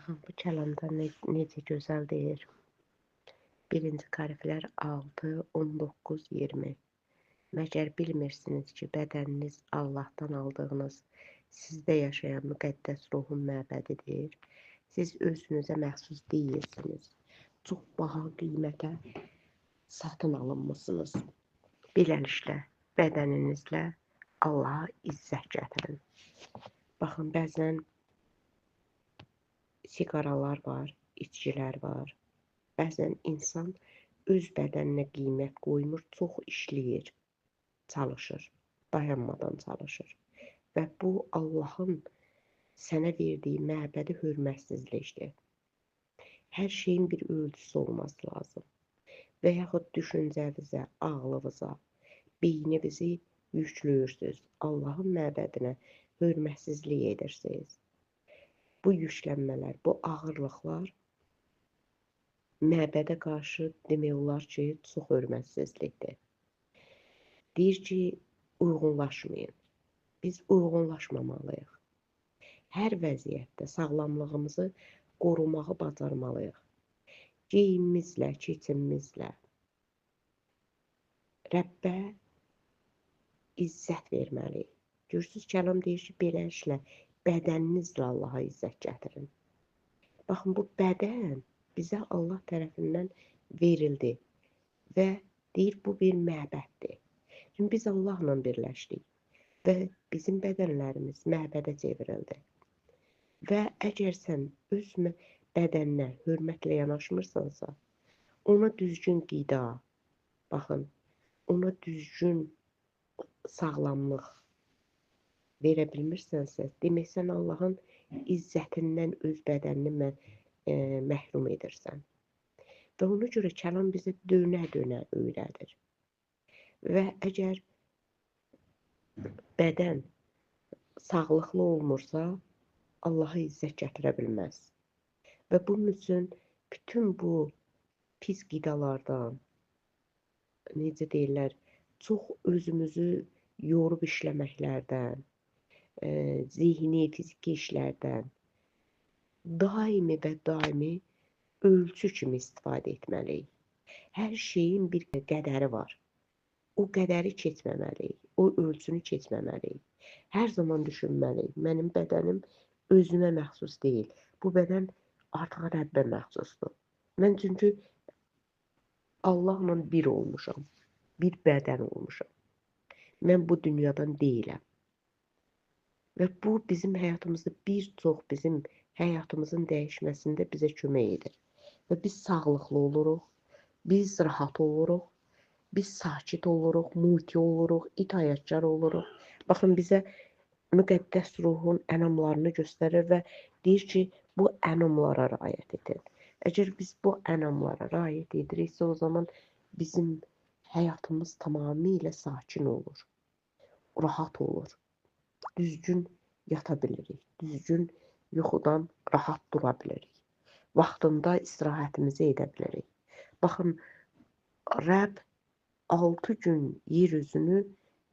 Baxın, bu kəlamda necə gözəl deyir. Birinci Kəriflər 6, 19, 20. Məgər bilmirsiniz ki, bədəniniz Allahdan aldığınız, sizdə yaşayan müqəddəs ruhun məbədidir. Siz özünüzə məxsus deyilsiniz. Çox baha qiymətə satın alınmısınız. Beləliklə, bədəninizlə Allaha izzət gətirin. Baxın, bəzən siqaralar var, içkilər var. Bəzən insan öz bədəninə qiymət qoymur, çox işləyir, çalışır, dayanmadan çalışır. Və bu, Allahın sənə verdiyi məbədi hörmətsizlikdir. Hər şeyin bir ölçüsü olması lazım. Və yaxud düşüncənizə, ağlınıza, beyninizi yüklüyürsünüz. Allahın məbədinə hörmətsizlik edirsiniz. Bu yüklənmələr, bu ağırlıqlar məbədə qarşı demək olar ki, çox hörmətsizlikdir. Deyir ki, uyğunlaşmayın. Biz uyğunlaşmamalıyıq. Hər vəziyyətdə sağlamlığımızı qorumağı bacarmalıyıq. Geyimimizlə, keçimimizlə Rəbbə izzət verməliyik. Görürsünüz, kəlam deyir ki, beləliklə bədəninizlə Allaha izzət gətirin. Baxın, bu bədən bizə Allah tərəfindən verildi və deyir, bu bir məbəddir. Şimdi biz Allahla birləşdik və bizim bədənlərimiz məbədə çevrildi. Və əgər sən öz bədəninə hörmətlə yanaşmırsansa, ona düzgün qida, baxın, ona düzgün sağlamlıq verə bilmirsənsə, demək sən Allahın izzətindən öz bədənini məhrum edirsən. Və ona görə kəlam bizə dönə-dönə öyrədir. Və əgər bədən sağlıqlı olmursa, Allaha izzət gətirə bilməz. Və bunun üçün bütün bu pis qidalardan, necə deyirlər, çox özümüzü yorub işləməklərdən, zihni, fiziki işlərdən daimi və daimi ölçü kimi istifadə etməliyik. Hər şeyin bir qədəri var. O qədəri keçməməliyik, o ölçünü keçməməliyik. Hər zaman düşünməliyik, mənim bədənim özümə məxsus deyil. Bu bədən artıq Rəbbə məxsusdur. Mən çünki Allahla bir olmuşam, bir bədən olmuşam. Mən bu dünyadan deyiləm. Və bu bizim həyatımızda bizim həyatımızın dəyişməsində bizə kömək edir. Və biz sağlıqlı oluruq, biz rahat oluruq, biz sakit oluruq, muti oluruq, itaətkar oluruq. Baxın, bizə müqəddəs ruhun ənamlarını göstərir və deyir ki, bu ənamlara riayət edin. Əgər biz bu ənamlara riayət ediriksə, o zaman bizim həyatımız tamamilə sakin olur, rahat olur. Düzgün yata bilirik, düzgün yuxudan rahat dura bilirik. Vaxtında istirahətimizi edə bilirik. Baxın, Rəbb 6 gün yer üzünü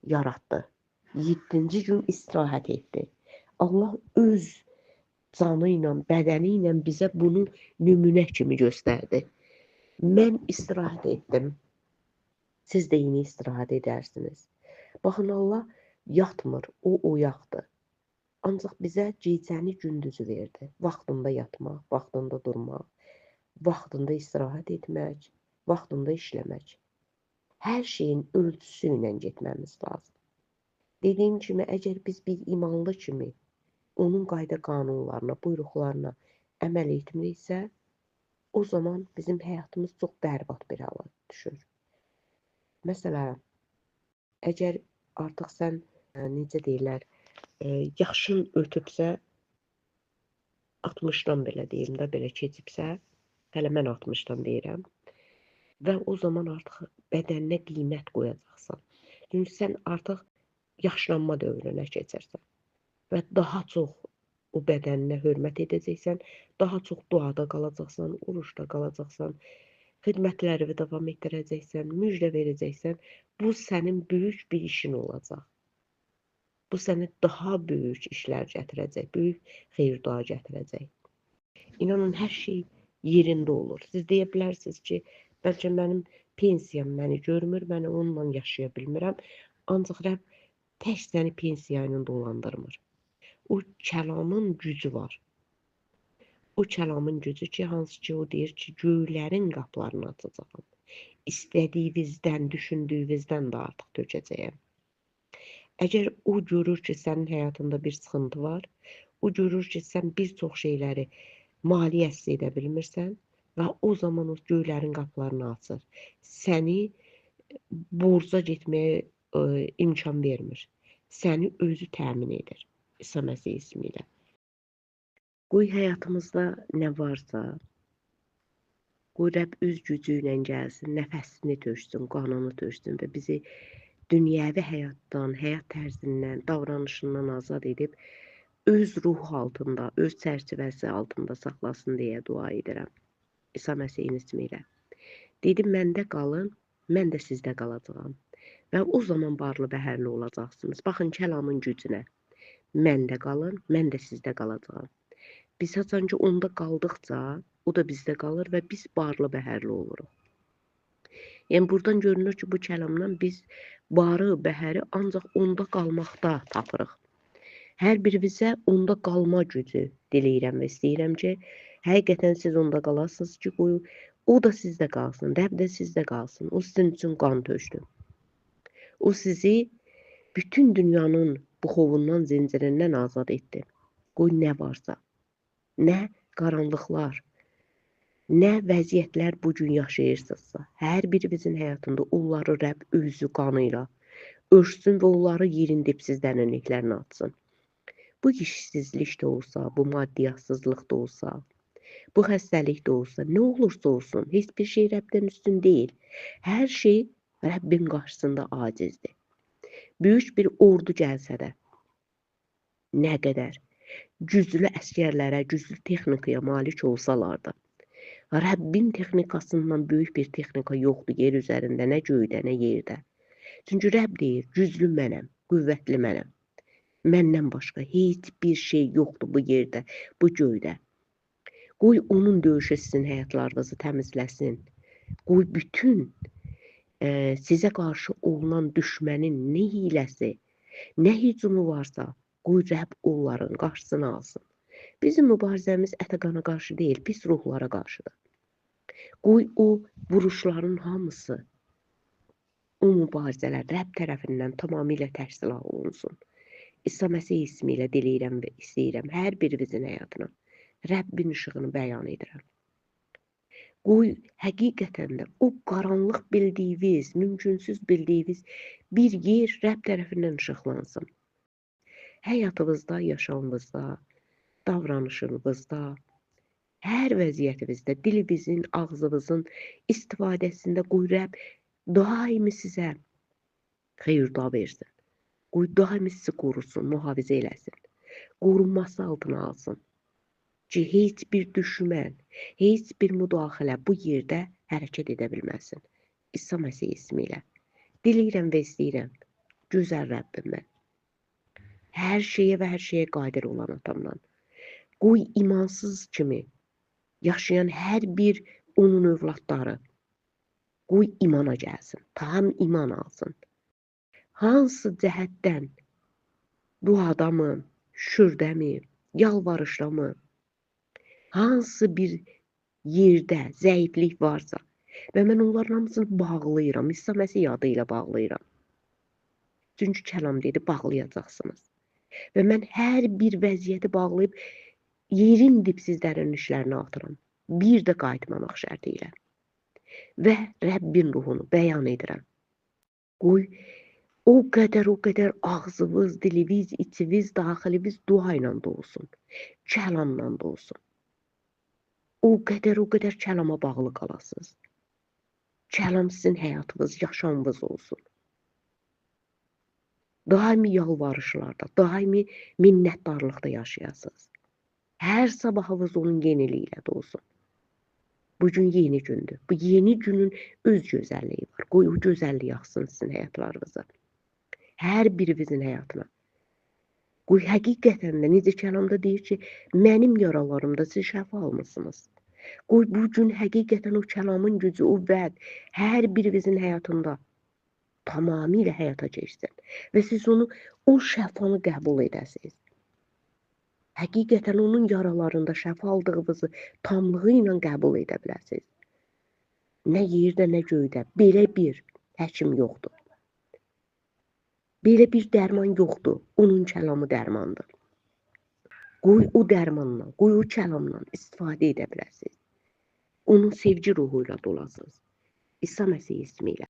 yaratdı. 7-ci gün istirahət etdi. Allah öz canı ilə, bədəni ilə bizə bunu nümunə kimi göstərdi. Mən istirahət etdim. Siz də yeni istirahət edərsiniz. Baxın, Allah yatmır, o oyaqdır. Ancaq bizə gecəni gündüzü verdi. Vaxtında yatmaq, vaxtında durmaq, vaxtında istirahət etmək, vaxtında işləmək. Hər şeyin ölçüsü ilə getməmiz lazım. Dediyim kimi, əgər biz bir imanlı kimi onun qayda qanunlarına, buyruqlarına əməl etmiriksə, o zaman bizim həyatımız çox bərbad bir hala düşür. Məsələn, əgər artıq sən, necə deyirlər, yaşın ötübsə, 60-dan belə deyim də, belə keçibsə, hələ mən 60-dan deyirəm, və o zaman artıq bədəninə qiymət qoyacaqsan. Çünki sən artıq yaşlanma dövrünə keçirsən və daha çox o bədəninə hörmət edəcəksən, daha çox duada qalacaqsan, oruçda qalacaqsan, xidmətləri davam etdirəcəksən, müjdə verəcəksən. Bu sənin böyük bir işin olacaq. Bu sənə daha böyük işlər gətirəcək, böyük xeyir-dua gətirəcək. İnanın hər şey yerində olur. Siz deyə bilərsiniz ki, bəlkə mənim pensiyam məni görmür, mən onunla yaşaya bilmirəm. Ancaq Rəbb tək səni pensiya ilə dolandırmır. O kəlamın gücü var. O kəlamın gücü ki, hansı ki o deyir ki, göylərin qapılarını açacağam. İstədiyinizdən, düşündüyünüzdən də artıq tökəcəyəm. Əgər o görür ki, sənin həyatında bir sıxıntı var, o görür ki, sən bir çox şeyləri maliyyəsiz edə bilmirsən və o zaman o göylərin qapılarını açır. Səni borca getməyə imkan vermir. Səni özü təmin edir. İsa Məsih ismi ilə. Qoy həyatımızda nə varsa, qoy Rəbb öz gücü ilə gəlsin, nəfəsini töksün, qanını töksün və bizi dünyəvi həyatdan, həyat tərzindən, davranışından azad edib öz ruh altında, öz çərçivəsi altında saxlasın deyə dua edirəm. İsa Məsihin ismi ilə. Dedim, məndə qalın, mən də sizdə qalacağam. Və o zaman barlı bəhərli olacaqsınız. Baxın kəlamın gücünə. Məndə qalın, mən də sizdə qalacağam. Biz haçan ki onda qaldıqca, o da bizdə qalır və biz barlı bəhərli oluruq. Yəni buradan görünür ki, bu kəlamdan biz barı, bəhəri ancaq onda qalmaqda tapırıq. Hər birimizə onda qalma gücü diləyirəm və istəyirəm ki, həqiqətən siz onda qalasınız ki, o da sizdə qalsın, Rəbb də sizdə qalsın. O sizin üçün qan tökdü. O sizi bütün dünyanın buxovundan, zincirindən azad etdi. Qoy nə varsa, nə qaranlıqlar, nə vəziyyətlər bugün yaşayırsınızsa, hər birimizin həyatında onları Rəbb özü qanı ilə örtsün və onları yerin dipsizlənliklərini atsın. Bu işsizlik də olsa, bu maddiyatsızlıq da olsa, bu xəstəlik də olsa, nə olursa olsun, heç bir şey Rəbdən üstün deyil. Hər şey Rəbbin qarşısında acizdir. Böyük bir ordu gəlsə də, nə qədər güclü əsgərlərə, güclü texnikaya malik olsalar da, Rəbbin texnikasından böyük bir texnika yoxdur yer üzərində, nə göydə, nə yerdə. Çünki Rəbb deyir, güclü mənəm, qüvvətli mənəm. Məndən başqa heç bir şey yoxdur bu yerdə, bu göydə. Qoy onun döyüşü sizin həyatlarınızı təmizləsin. Qoy bütün sizə qarşı olunan düşmənin nə hiləsi, nə hücumu varsa, qoy Rəbb onların qarşısını alsın. Bizim mübarizəmiz ətə qana qarşı deyil, pis ruhlara qarşıdır. Qoy o vuruşların hamısı, o mübarizələr Rəbb tərəfindən tamamilə tərsilah olunsun. İsa Məsih ismi ilə diləyirəm və istəyirəm hər birimizin həyatına Rəbbin işığını bəyan edirəm. Qoy həqiqətən də o qaranlıq bildiyiniz, mümkünsüz bildiyiniz bir yer Rəbb tərəfindən işıqlansın. Həyatınızda, yaşamınızda, davranışınızda, hər vəziyyətinizdə, dilinizin, ağzınızın istifadəsində qoy Rəbb daimi sizə xeyir-dua versin. Qoy daimi sizi qorusun, mühafizə eləsin. Qorunması altına alsın. Ki, heç bir düşmən, heç bir müdaxilə bu yerdə hərəkət edə bilməsin. İsa Məsih ismi ilə. Diləyirəm və istəyirəm. Gözəl Rəbbim mən. Hər şeyə və hər şeyə qadir olan atamdan. Qoy imansız kimi yaşayan hər bir onun övladları qoy imana gəlsin. Tam iman alsın. Hansı cəhətdən duadamı, şürdəmi, yalvarışlamı, hansı bir yerdə zəiflik varsa və mən onların hamısını bağlayıram, İsa Məsih adı ilə bağlayıram. Çünki kəlam dedi, bağlayacaqsınız. Və mən hər bir vəziyyəti bağlayıb yerin dipsizlərinin işlərini atıram. Bir də qayıtmamaq şərti ilə. Və Rəbbin ruhunu bəyan edirəm. Qoy o qədər ağzınız, diliniz, içiniz, daxiliniz dua ilə dolsun. Kəlamla dolsun. O qədər kəlama bağlı qalasınız. Kəlam sizin həyatınız, yaşamınız olsun. Daimi yalvarışlarda, daimi minnətdarlıqda yaşayasınız. Hər sabahınız onun yeniliyi ilə dolsun. Bugün yeni gündür. Bu yeni günün öz gözəlliyi var. Qoy o gözəlliyi yaxsın sizin həyatlarınıza. Hər birimizin həyatına. Qoy həqiqətən də necə kəlamda deyir ki, mənim yaralarımda siz şəfa almısınız. Qoy bu gün həqiqətən o kəlamın gücü, o vəd hər birinizin həyatında tamamilə həyata keçsin və siz onu, o şəfanı qəbul edəsiniz. Həqiqətən onun yaralarında şəfa aldığınızı tamlığı ilə qəbul edə biləsiniz. Nə yerdə, nə göydə belə bir həkim yoxdur. Belə bir dərman yoxdur. Onun kəlamı dərmandır. Qoy o dərmanla, qoy o kəlamla istifadə edə biləsiniz. Onun sevgi ruhuyla dolasınız. İsa Məsih ismiyle.